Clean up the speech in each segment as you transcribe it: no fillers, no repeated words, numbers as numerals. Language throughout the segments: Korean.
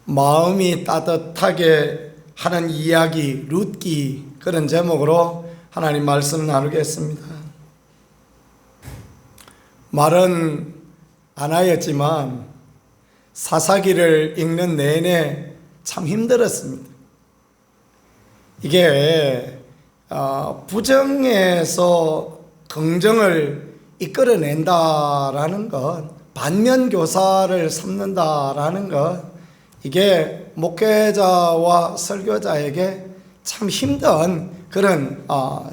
마음이 따뜻하게 하는 이야기, 룻기, 그런 제목으로 하나님 말씀 나누겠습니다. 말은 안 하였지만 사사기를 읽는 내내 참 힘들었습니다. 이게 부정에서 긍정을 이끌어낸다라는 것, 반면교사를 삼는다라는 것, 이게 목회자와 설교자에게 참 힘든 그런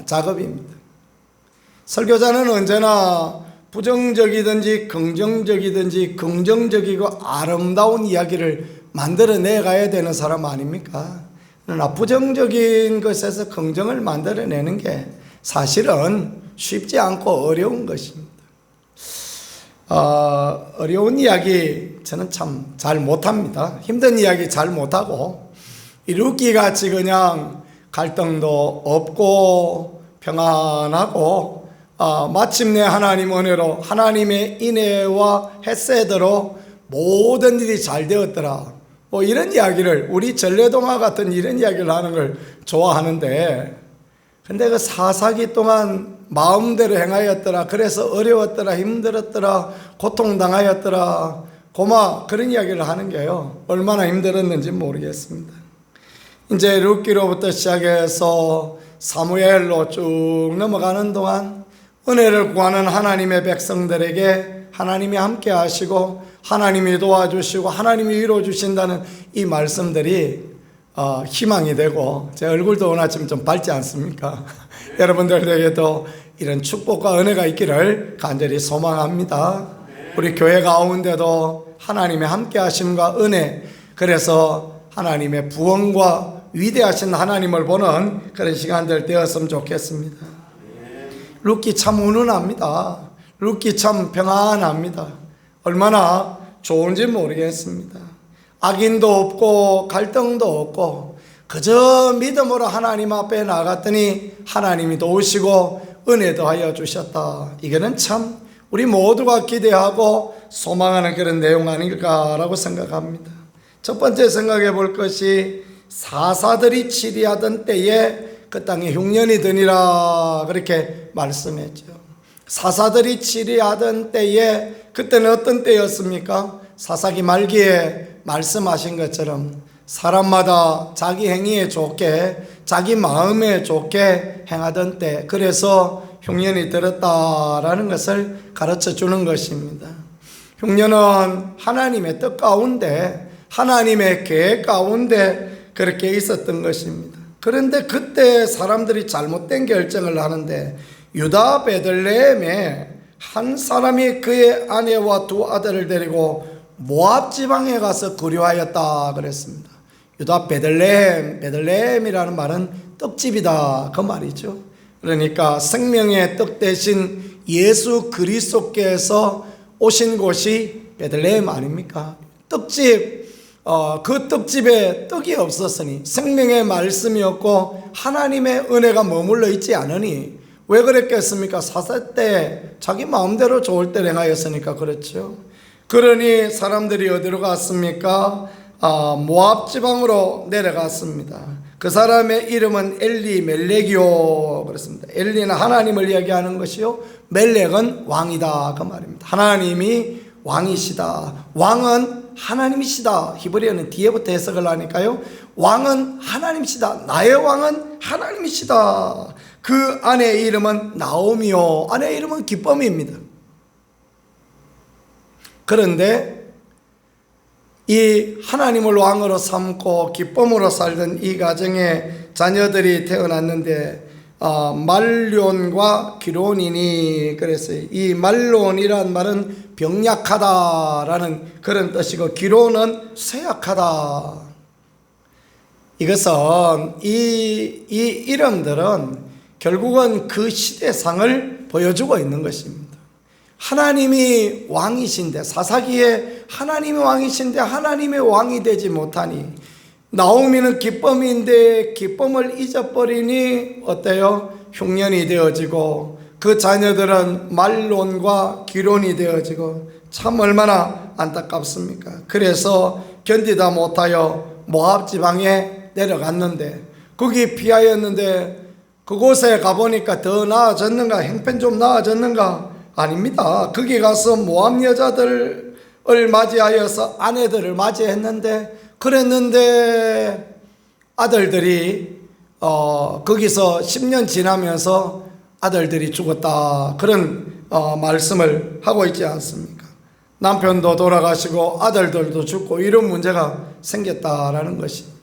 작업입니다. 설교자는 언제나 부정적이든지 긍정적이든지 긍정적이고 아름다운 이야기를 만들어내가야 되는 사람 아닙니까? 그러나 부정적인 것에서 긍정을 만들어내는 게 사실은 쉽지 않고 어려운 것입니다. 어려운 이야기 저는 참 잘 못합니다. 힘든 이야기 잘 못하고, 이 룻기같이 그냥 갈등도 없고 평안하고 마침내 하나님 은혜로 하나님의 인애와 헤세드로 모든 일이 잘 되었더라, 뭐 이런 이야기를, 우리 전래동화 같은 이런 이야기를 하는 걸 좋아하는데, 근데 그 사사기 동안 마음대로 행하였더라, 그래서 어려웠더라, 힘들었더라, 고통당하였더라, 그런 이야기를 하는 게요, 얼마나 힘들었는지 모르겠습니다. 이제 룻기로부터 시작해서 사무엘로 쭉 넘어가는 동안 은혜를 구하는 하나님의 백성들에게 하나님이 함께 하시고 하나님이 도와주시고 하나님이 이루어주신다는 이 말씀들이 희망이 되고, 제 얼굴도 오늘 아침 좀 밝지 않습니까? 여러분들에게도 이런 축복과 은혜가 있기를 간절히 소망합니다. 우리 교회 가운데도 하나님의 함께 하심과 은혜, 그래서 하나님의 부흥과 위대하신 하나님을 보는 그런 시간들 되었으면 좋겠습니다. 룻기 참 운운합니다. 룻기 참 평안합니다. 얼마나 좋은지 모르겠습니다. 악인도 없고 갈등도 없고 그저 믿음으로 하나님 앞에 나갔더니 하나님이 도우시고 은혜도 하여 주셨다. 이거는 참 우리 모두가 기대하고 소망하는 그런 내용 아닐까라고 생각합니다. 첫 번째 생각해 볼 것이, 사사들이 치리하던 때에 그 땅에 흉년이 드니라, 그렇게 말씀했죠. 사사들이 치리하던 때에, 그때는 어떤 때였습니까? 사사기 말기에 말씀하신 것처럼 사람마다 자기 행위에 좋게, 자기 마음에 좋게 행하던 때, 그래서 흉년이 들었다라는 것을 가르쳐 주는 것입니다. 흉년은 하나님의 뜻 가운데, 하나님의 계획 가운데 그렇게 있었던 것입니다. 그런데 그때 사람들이 잘못된 결정을 하는데, 유다 베들레헴에 한 사람이 그의 아내와 두 아들을 데리고 모압 지방에 가서 거류하였다 그랬습니다. 유다 베들레헴이라는 말은 떡집이다, 그 말이죠. 그러니까 생명의 떡 대신 예수 그리스도께서 오신 곳이 베들레헴 아닙니까? 떡집, 그 떡집에 떡이 없었으니, 생명의 말씀이 없고 하나님의 은혜가 머물러 있지 않으니 왜 그랬겠습니까? 사사 때 자기 마음대로 좋을 때 행하였으니까 그렇죠. 그러니 사람들이 어디로 갔습니까? 모압 지방으로 내려갔습니다. 그 사람의 이름은 엘리멜렉이요 그렇습니다. 엘리는 하나님을 이야기하는 것이요, 멜렉은 왕이다, 그 말입니다. 하나님이 왕이시다, 왕은 하나님이시다. 히브리어는 뒤에부터 해석을 하니까요, 왕은 하나님이시다, 나의 왕은 하나님이시다. 그 아내의 이름은 나오미요, 아내의 이름은 기쁨입니다. 그런데 이 하나님을 왕으로 삼고 기쁨으로 살던 이 가정에 자녀들이 태어났는데, 말론과 기론이니 그랬어요. 이 말론이란 말은 병약하다라는 그런 뜻이고, 기론은 쇠약하다. 이것은 이 이름들은 결국은 그 시대상을 보여주고 있는 것입니다. 하나님이 왕이신데, 사사기에 하나님이 왕이신데 하나님의 왕이 되지 못하니, 나오미는 기쁨인데 기쁨을 잊어버리니 어때요? 흉년이 되어지고, 그 자녀들은 말론과 기론이 되어지고, 참 얼마나 안타깝습니까? 그래서 견디다 못하여 모압 지방에 내려갔는데 거기 피하였는데 그곳에 가보니까 더 나아졌는가? 형편 좀 나아졌는가? 아닙니다. 거기 가서 모압 여자들을 맞이하여서 아내들을 맞이했는데 그랬는데 아들들이 거기서 10년 지나면서 아들들이 죽었다, 그런 말씀을 하고 있지 않습니까? 남편도 돌아가시고 아들들도 죽고 이런 문제가 생겼다라는 것입니다.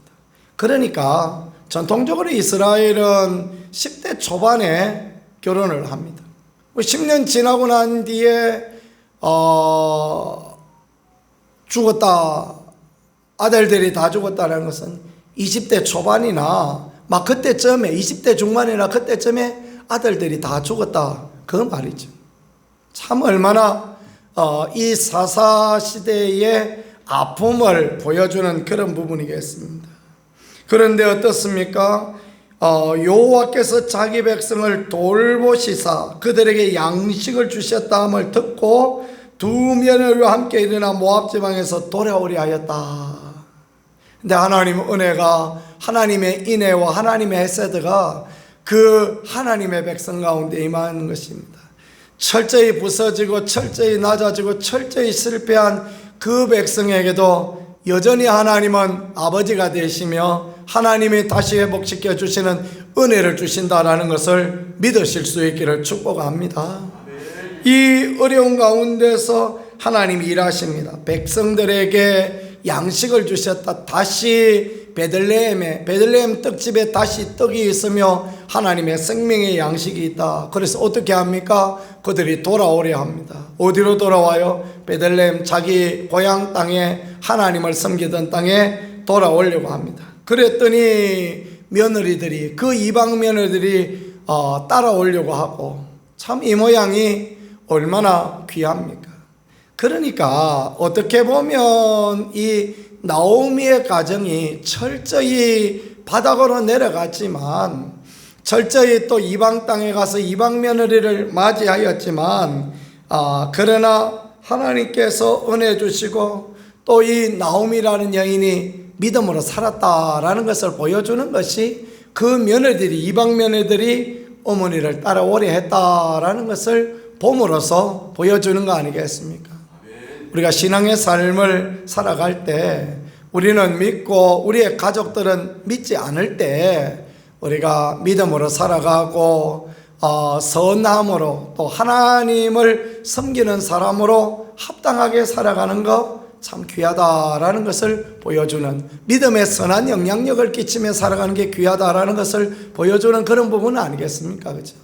그러니까 전통적으로 이스라엘은 10대 초반에 결혼을 합니다. 10년 지나고 난 뒤에 죽었다, 아들들이 다 죽었다는 것은 20대 초반이나 막 그때쯤에, 20대 중반이나 그때쯤에 아들들이 다 죽었다, 그 말이죠. 참 얼마나 이 사사시대의 아픔을 보여주는 그런 부분이겠습니다. 그런데 어떻습니까? 여호와께서 자기 백성을 돌보시사 그들에게 양식을 주셨다함을 듣고 두 며느리와 함께 일어나 모압 지방에서 돌아오려 하였다. 근데 하나님의 은혜가, 하나님의 인애와 하나님의 헤세드가 그 하나님의 백성 가운데 임하는 것입니다. 철저히 부서지고 철저히 낮아지고 철저히 실패한 그 백성에게도 여전히 하나님은 아버지가 되시며 하나님이 다시 회복시켜 주시는 은혜를 주신다라는 것을 믿으실 수 있기를 축복합니다. 이 어려운 가운데서 하나님이 일하십니다. 백성들에게 양식을 주셨다. 다시 베들레헴 떡집에 다시 떡이 있으며 하나님의 생명의 양식이 있다. 그래서 어떻게 합니까? 그들이 돌아오려 합니다. 어디로 돌아와요? 베들레헴, 자기 고향 땅에, 하나님을 섬기던 땅에 돌아오려고 합니다. 그랬더니 며느리들이, 그 이방 며느리들이 따라오려고 하고, 참 이 모양이 얼마나 귀합니까? 그러니까 어떻게 보면 이 나오미의 가정이 철저히 바닥으로 내려갔지만, 철저히 또 이방 땅에 가서 이방 며느리를 맞이하였지만, 그러나 하나님께서 은혜 주시고 또 이 나오미라는 여인이 믿음으로 살았다라는 것을 보여주는 것이, 그 며느리들이, 이방 며느리들이 어머니를 따라오려 했다라는 것을 봄으로써 보여주는 거 아니겠습니까? 우리가 신앙의 삶을 살아갈 때 우리는 믿고 우리의 가족들은 믿지 않을 때 우리가 믿음으로 살아가고 선함으로 또 하나님을 섬기는 사람으로 합당하게 살아가는 것 참 귀하다라는 것을 보여주는, 믿음의 선한 영향력을 끼치며 살아가는 게 귀하다라는 것을 보여주는 그런 부분 아니겠습니까? 그죠?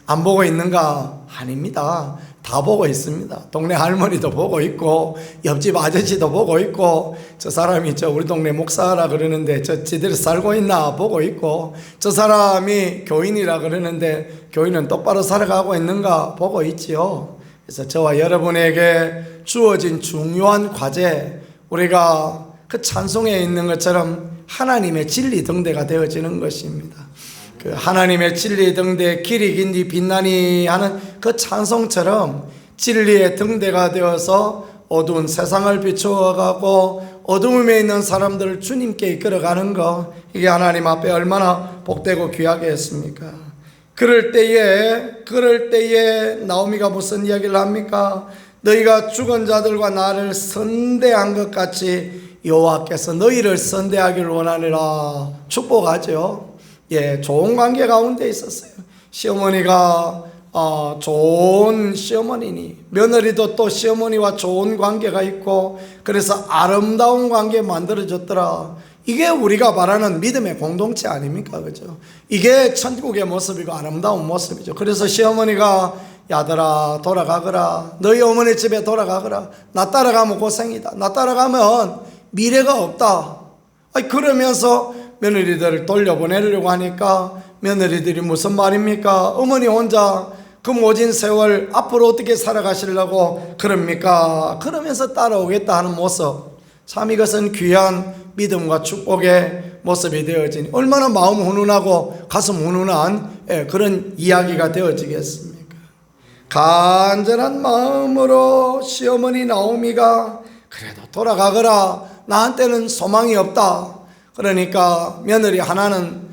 안 보고 있는가? 아닙니다. 다 보고 있습니다. 동네 할머니도 보고 있고, 옆집 아저씨도 보고 있고, 저 사람이 우리 동네 목사라 그러는데 지대로 살고 있나 보고 있고, 저 사람이 교인이라 그러는데 교인은 똑바로 살아가고 있는가 보고 있지요. 그래서 저와 여러분에게 주어진 중요한 과제, 우리가 그 찬송에 있는 것처럼 하나님의 진리 등대가 되어지는 것입니다. 그 하나님의 진리 등대, 길이 긴디 빛나니 하는 그 찬송처럼 진리의 등대가 되어서 어두운 세상을 비추어가고 어둠에 있는 사람들을 주님께 이끌어가는 것, 이게 하나님 앞에 얼마나 복되고 귀하게 했습니까? 그럴 때에 나오미가 무슨 이야기를 합니까? 너희가 죽은 자들과 나를 선대한 것 같이 여호와께서 너희를 선대하기를 원하니라. 축복하죠. 예, 좋은 관계 가운데 있었어요. 시어머니가 좋은 시어머니니, 며느리도 또 시어머니와 좋은 관계가 있고, 그래서 아름다운 관계 만들어졌더라. 이게 우리가 말하는 믿음의 공동체 아닙니까? 그죠? 이게 천국의 모습이고 아름다운 모습이죠. 그래서 시어머니가 야들아 돌아가거라, 너희 어머니 집에 돌아가거라, 나 따라가면 고생이다, 나 따라가면 미래가 없다. 그러면서 며느리들을 돌려보내려고 하니까 며느리들이 무슨 말입니까? 어머니 혼자 그 모진 세월 앞으로 어떻게 살아가시려고 그럽니까? 그러면서 따라오겠다 하는 모습, 참 이것은 귀한 믿음과 축복의 모습이 되어지니 얼마나 마음 훈훈하고 가슴 훈훈한 그런 이야기가 되어지겠습니까? 간절한 마음으로 시어머니 나오미가 그래도 돌아가거라, 나한테는 소망이 없다. 그러니까 며느리 하나는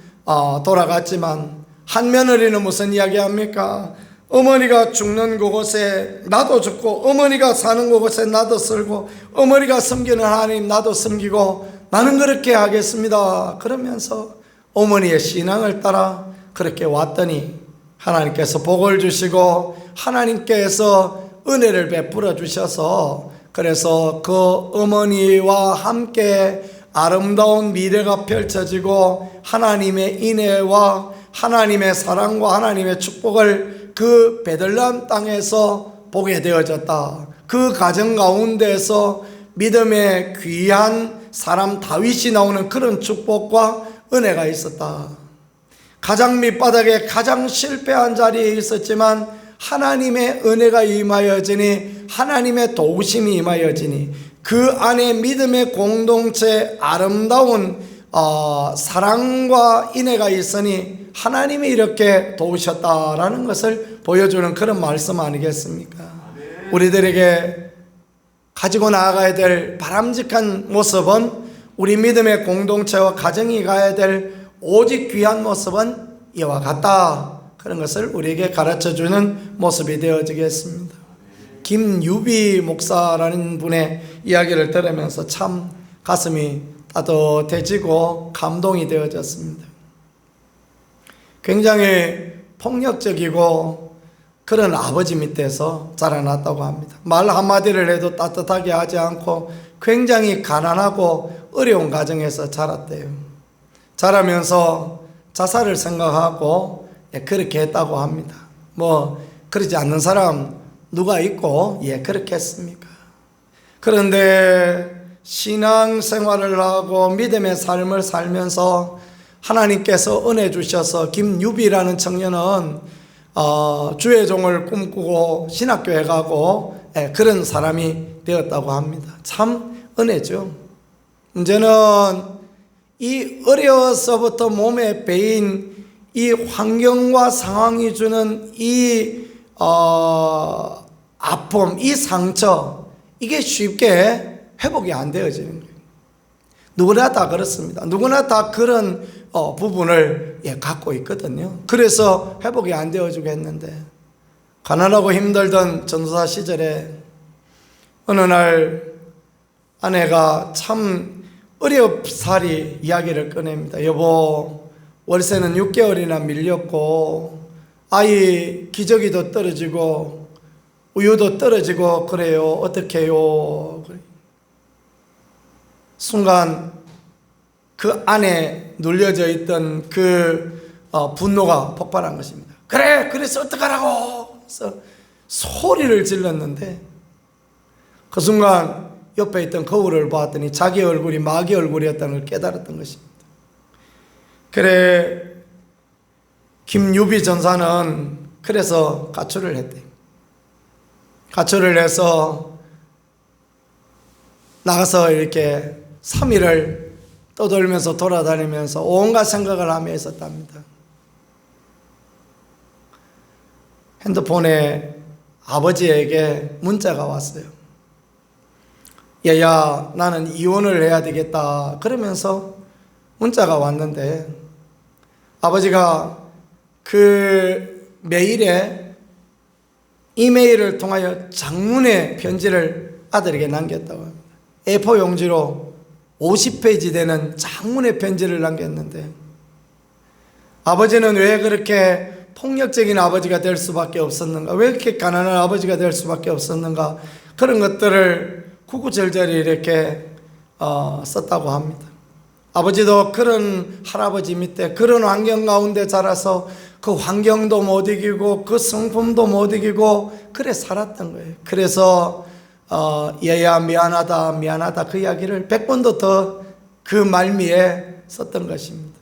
돌아갔지만 한 며느리는 무슨 이야기합니까? 어머니가 죽는 그곳에 나도 죽고 어머니가 사는 그곳에 나도 살고 어머니가 섬기는 하나님 나도 섬기고 나는 그렇게 하겠습니다. 그러면서 어머니의 신앙을 따라 그렇게 왔더니 하나님께서 복을 주시고 하나님께서 은혜를 베풀어 주셔서 그래서 그 어머니와 함께 아름다운 미래가 펼쳐지고 하나님의 인애와 하나님의 사랑과 하나님의 축복을 그 베들레헴 땅에서 보게 되어졌다. 그 가정 가운데서 믿음의 귀한 사람 다윗이 나오는 그런 축복과 은혜가 있었다. 가장 밑바닥에 가장 실패한 자리에 있었지만 하나님의 은혜가 임하여지니 하나님의 도우심이 임하여지니 그 안에 믿음의 공동체 아름다운 사랑과 인애가 있으니 하나님이 이렇게 도우셨다라는 것을 보여주는 그런 말씀 아니겠습니까? 우리들에게 가지고 나아가야 될 바람직한 모습은 우리 믿음의 공동체와 가정이 가야 될 오직 귀한 모습은 이와 같다. 그런 것을 우리에게 가르쳐주는 모습이 되어지겠습니다. 김유비 목사라는 분의 이야기를 들으면서 참 가슴이 따뜻해지고 감동이 되어졌습니다. 굉장히 폭력적이고 그런 아버지 밑에서 자라났다고 합니다. 말 한마디를 해도 따뜻하게 하지 않고 굉장히 가난하고 어려운 가정에서 자랐대요. 자라면서 자살을 생각하고 그렇게 했다고 합니다. 뭐 그러지 않는 사람 누가 있고 그렇게 했습니까? 그런데 신앙생활을 하고 믿음의 삶을 살면서 하나님께서 은혜 주셔서 김유비라는 청년은 주의 종을 꿈꾸고 신학교에 가고 그런 사람이 되었다고 합니다. 참 은혜죠. 문제는 이 어려서부터 몸에 배인 이 환경과 상황이 주는 이 아픔, 이 상처, 이게 쉽게 회복이 안 되어지는 거예요. 누구나 다 그렇습니다. 누구나 다 그런 부분을 갖고 있거든요. 그래서 회복이 안 되어지고 했는데 가난하고 힘들던 전도사 시절에 어느 날 아내가 참 어렵사리 이야기를 꺼냅니다. 여보, 월세는 6개월이나 밀렸고 아이 기저귀도 떨어지고 우유도 떨어지고 그래요. 어떻게 해요? 순간 그 안에 눌려져 있던 그 분노가 폭발한 것입니다. 그래서 어떡하라고 그래서 소리를 질렀는데 그 순간 옆에 있던 거울을 봤더니 자기 얼굴이 마귀 얼굴이었다는 걸 깨달았던 것입니다. 그래 김유비 전사는 그래서 가출을 했대. 가출을 해서 나가서 이렇게 3일을 떠돌면서 돌아다니면서 온갖 생각을 하며 있었답니다. 핸드폰에 아버지에게 문자가 왔어요. 얘야, 나는 이혼을 해야 되겠다. 그러면서 문자가 왔는데 아버지가 그 메일에 이메일을 통하여 장문의 편지를 아들에게 남겼다고 합니다. A4 용지로 50페이지 되는 장문의 편지를 남겼는데 아버지는 왜 그렇게 폭력적인 아버지가 될 수밖에 없었는가? 왜 이렇게 가난한 아버지가 될 수밖에 없었는가? 그런 것들을 구구절절히 이렇게 썼다고 합니다. 아버지도 그런 할아버지 밑에 그런 환경 가운데 자라서 그 환경도 못 이기고 그 성품도 못 이기고 그래 살았던 거예요. 그래서 얘야 미안하다 그 이야기를 100번도 더 그 말미에 썼던 것입니다.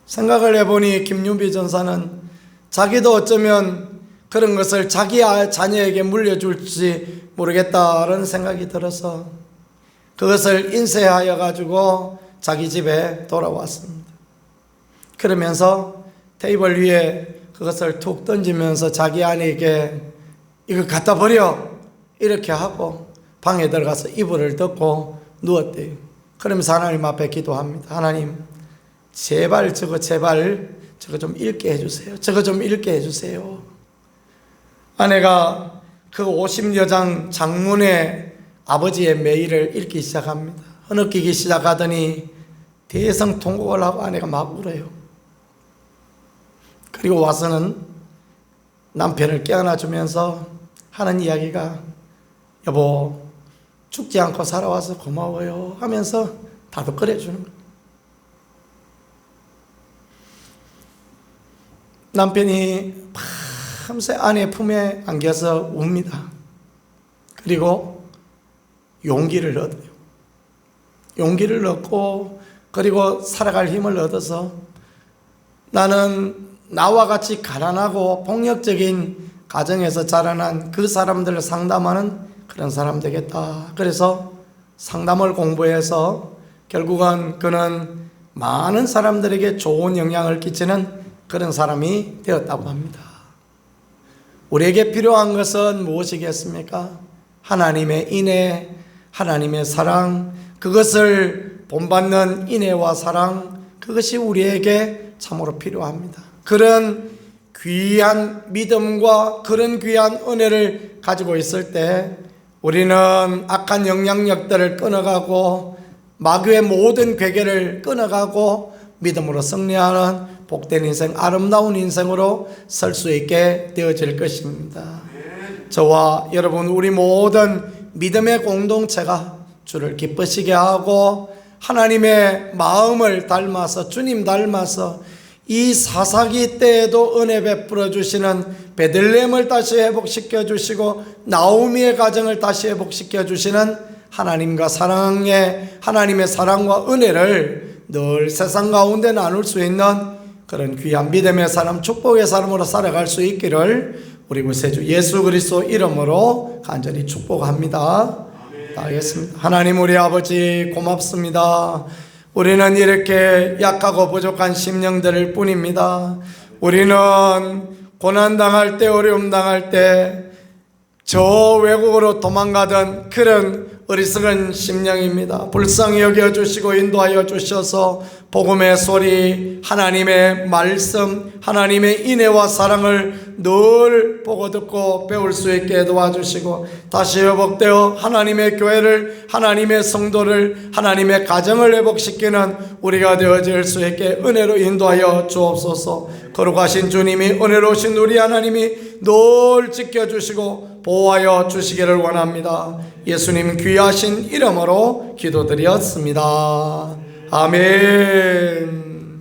생각을 해보니 김유비 전사는 자기도 어쩌면 그런 것을 자기 자녀에게 물려줄지 모르겠다라는 생각이 들어서 그것을 인쇄하여 가지고 자기 집에 돌아왔습니다. 그러면서 테이블 위에 그것을 툭 던지면서 자기 아내에게 이거 갖다 버려 이렇게 하고 방에 들어가서 이불을 덮고 누웠대요. 그러면서 하나님 앞에 기도합니다. 하나님, 제발 저거 좀 읽게 해주세요. 저거 좀 읽게 해주세요. 아내가 그 50여장 장문의 아버지의 메일을 읽기 시작합니다. 흐느끼기 시작하더니 대성통곡을 하고 아내가 막 울어요. 그리고 와서는 남편을 깨어나주면서 하는 이야기가, 여보, 죽지 않고 살아와서 고마워요 하면서 다독거려주는 거예요. 남편이 밤새 아내 품에 안겨서 웁니다. 그리고 용기를 얻어요. 용기를 얻고, 그리고 살아갈 힘을 얻어서, 나는 나와 같이 가난하고 폭력적인 가정에서 자라난 그 사람들을 상담하는 그런 사람 되겠다. 그래서 상담을 공부해서 결국은 그는 많은 사람들에게 좋은 영향을 끼치는 그런 사람이 되었다고 합니다. 우리에게 필요한 것은 무엇이겠습니까? 하나님의 인애, 하나님의 사랑, 그것을 본받는 인애와 사랑, 그것이 우리에게 참으로 필요합니다. 그런 귀한 믿음과 그런 귀한 은혜를 가지고 있을 때 우리는 악한 영향력들을 끊어가고 마귀의 모든 괴계를 끊어가고 믿음으로 승리하는 복된 인생, 아름다운 인생으로 설 수 있게 되어질 것입니다. 저와 여러분, 우리 모든 믿음의 공동체가 주를 기쁘시게 하고 하나님의 마음을 닮아서, 주님 닮아서 이 사사기 때에도 은혜 베풀어 주시는 베들레헴을 다시 회복시켜 주시고 나오미의 가정을 다시 회복시켜 주시는 하나님과 하나님의 사랑과 은혜를 늘 세상 가운데 나눌 수 있는 그런 귀한 믿음의 사람, 축복의 사람으로 살아갈 수 있기를 우리 구세주 예수 그리스도 이름으로 간절히 축복합니다. 하겠습니다. 하나님, 우리 아버지 고맙습니다. 우리는 이렇게 약하고 부족한 심령들일 뿐입니다. 우리는 고난당할 때, 어려움 당할 때 저 외국으로 도망가던 그런 어리석은 심령입니다. 불쌍히 여겨주시고 인도하여 주셔서 복음의 소리, 하나님의 말씀, 하나님의 인애와 사랑을 늘 보고 듣고 배울 수 있게 도와주시고 다시 회복되어 하나님의 교회를, 하나님의 성도를, 하나님의 가정을 회복시키는 우리가 되어질 수 있게 은혜로 인도하여 주옵소서. 거룩하신 주님이, 은혜로우신 우리 하나님이 늘 지켜주시고 보호하여 주시기를 원합니다. 예수님 귀하신 이름으로 기도드렸습니다. 아멘.